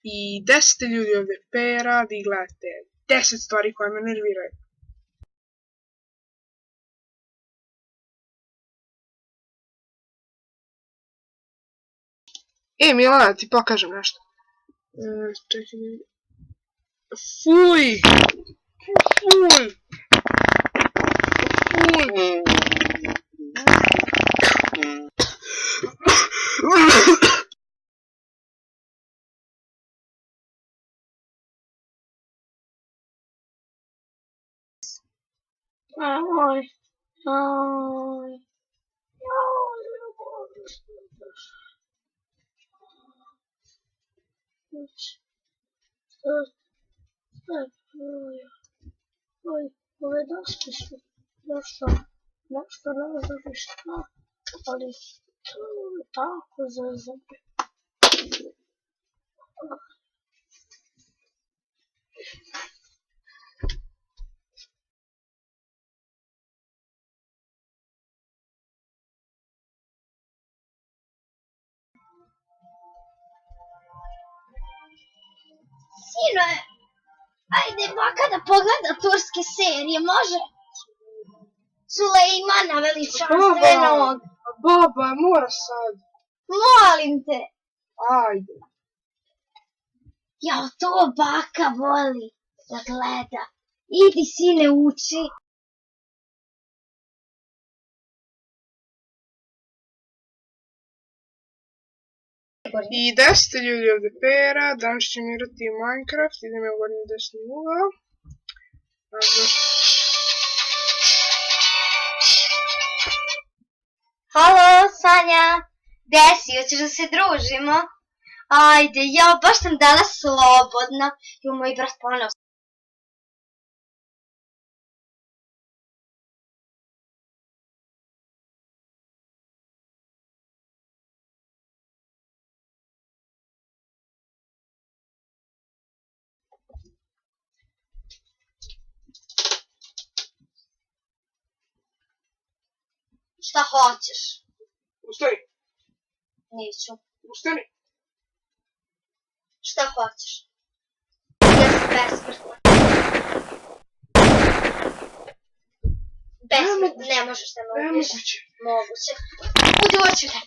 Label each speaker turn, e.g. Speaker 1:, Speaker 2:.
Speaker 1: I 10 ljudi ovdje pera, vi gledate 10 stvari koje me nerviraju. Milana, ti pokažem nešto. Čekaj. Fuj! Fuj!
Speaker 2: Ove daske su nešto ne znam šta, ali to je tako zezanje. Sine, ajde baka da pogleda turske serije, može? Sulejmana veličanstvenog.
Speaker 1: Baba, mora sad.
Speaker 2: Molim te.
Speaker 1: Ajde.
Speaker 2: Ja, to baka voli da gleda. Idi sine uči.
Speaker 1: I 10 ljudi ovdje pera, danas ćemo igrati Minecraft, idemo u gornji desni ugao.
Speaker 2: Halo, Sanja, gdje si? Hoćeš da se družimo? Ajde, ja baš sam danas slobodna. Jo, moj brat ponovno. Šta hoćeš?
Speaker 1: Ustani.
Speaker 2: Neću.
Speaker 1: Ustani.
Speaker 2: Šta hoćeš? Ja sam besmrtna. Besmrtna, ne možeš da me ubiješ.
Speaker 1: Nemoguće.
Speaker 2: Moguće. Budi očudan.